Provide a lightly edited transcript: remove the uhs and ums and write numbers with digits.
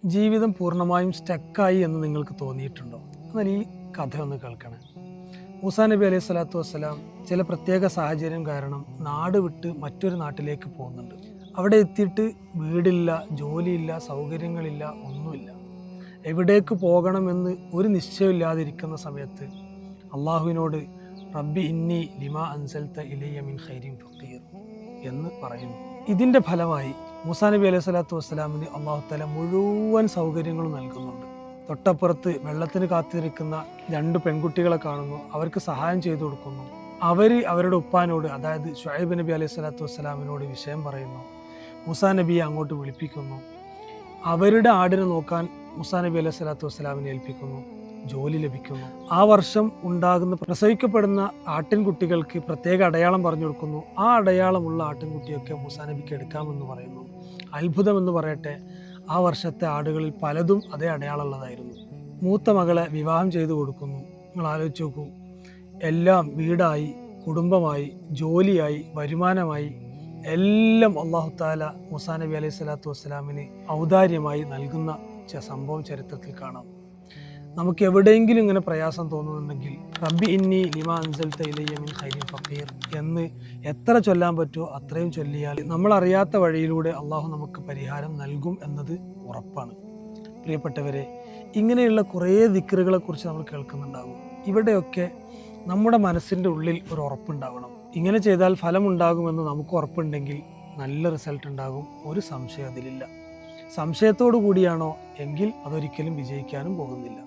ജീവിതം പൂർണ്ണമായും സ്റ്റക്കായി എന്ന് നിങ്ങൾക്ക് തോന്നിയിട്ടുണ്ടോ? എന്നാൽ ഈ കഥ ഒന്ന് കേൾക്കണേ. മൂസാ നബി അലൈഹി സ്വലാത്തു വസ്സലാം ചില പ്രത്യേക സാഹചര്യം കാരണം നാട് വിട്ട് മറ്റൊരു നാട്ടിലേക്ക് പോകുന്നുണ്ട്. അവിടെ എത്തിയിട്ട് വീടില്ല, ജോലിയില്ല, സൗകര്യങ്ങളില്ല, ഒന്നുമില്ല. എവിടേക്ക് പോകണമെന്ന് ഒരു നിശ്ചയമില്ലാതിരിക്കുന്ന സമയത്ത് അള്ളാഹുവിനോട് റബ്ബി ഇന്നി ലിമാ അൻസൽത ഇലയ്യ മിൻ ഖൈരിൻ ഫഖീർ എന്ന് പറയുന്നു. ഇതിൻ്റെ ഫലമായി മൂസാ നബി അലൈഹി സ്വലാത്തു വസ്സലാമിന് അള്ളാഹു തആല മുഴുവൻ സൗകര്യങ്ങളും നൽകുന്നുണ്ട്. തൊട്ടപ്പുറത്ത് വെള്ളത്തിന് കാത്തിരിക്കുന്ന 2 പെൺകുട്ടികളെ കാണുന്നു, അവർക്ക് സഹായം ചെയ്തു കൊടുക്കുന്നു. അവരുടെ ഉപ്പാനോട്, അതായത് ശുഐബ് നബി അലൈഹി സ്വലാത്തു വസ്സലാമിനോട് വിഷയം പറയുന്നു. മൂസാ നബിയെ അങ്ങോട്ട് വിളിപ്പിക്കുന്നു. അവരുടെ ആടിനെ നോക്കാൻ മൂസാ നബി അലൈഹി സ്വലാത്തു വസ്സലാമിനെ ഏൽപ്പിക്കുന്നു. ജോലി ലഭിക്കുന്നു. ആ വർഷം ഉണ്ടാകുന്ന പ്രസവിക്കപ്പെടുന്ന ആട്ടിൻകുട്ടികൾക്ക് പ്രത്യേക അടയാളം പറഞ്ഞു കൊടുക്കുന്നു. ആ അടയാളമുള്ള ആട്ടിൻകുട്ടിയൊക്കെ മൂസാ നബിക്ക് എടുക്കാമെന്ന് പറയുന്നു. അത്ഭുതമെന്ന് പറയട്ടെ, ആ വർഷത്തെ ആടുകളിൽ പലതും അതേ അടയാളമുള്ളതായിരുന്നു. മൂത്ത മകളെ വിവാഹം ചെയ്തു കൊടുക്കുന്നു. നിങ്ങൾ ആലോചിച്ച് നോക്കൂ, എല്ലാം വീടായി, കുടുംബമായി, ജോലിയായി, വരുമാനമായി, എല്ലാം അല്ലാഹു തആല മൂസാ നബി അലൈഹി സ്വലാത്തു വസ്സലാമിന് ഔദാര്യമായി നൽകുന്ന സംഭവം ചരിത്രത്തിൽ കാണാം. നമുക്ക് എവിടെയെങ്കിലും ഇങ്ങനെ പ്രയാസം തോന്നുന്നുണ്ടെങ്കിൽ റബ്ബി ഇന്നി ലിമാ അൻസൽത ഇലയ്യ മിൻ ഖൈരിൻ ഫഖീർ എന്ന് എത്ര ചൊല്ലാൻ പറ്റുമോ അത്രയും ചൊല്ലിയാൽ നമ്മൾ അറിയാത്ത വഴിയിലൂടെ അള്ളാഹു നമുക്ക് പരിഹാരം നൽകും എന്നത് ഉറപ്പാണ്. പ്രിയപ്പെട്ടവരെ, ഇങ്ങനെയുള്ള കുറേ ദിക്റുകളെ കുറിച്ച് നമ്മൾ കേൾക്കുന്നുണ്ടാകും. ഇവിടെയൊക്കെ നമ്മുടെ മനസ്സിൻ്റെ ഉള്ളിൽ ഒരു ഉറപ്പുണ്ടാവണം. ഇങ്ങനെ ചെയ്താൽ ഫലമുണ്ടാകുമെന്ന് നമുക്ക് ഉറപ്പുണ്ടെങ്കിൽ നല്ല റിസൾട്ട് ഉണ്ടാകും, ഒരു സംശയം അതിലില്ല. സംശയത്തോടു കൂടിയാണോ എങ്കിൽ അതൊരിക്കലും വിജയിക്കാനും പോകുന്നില്ല.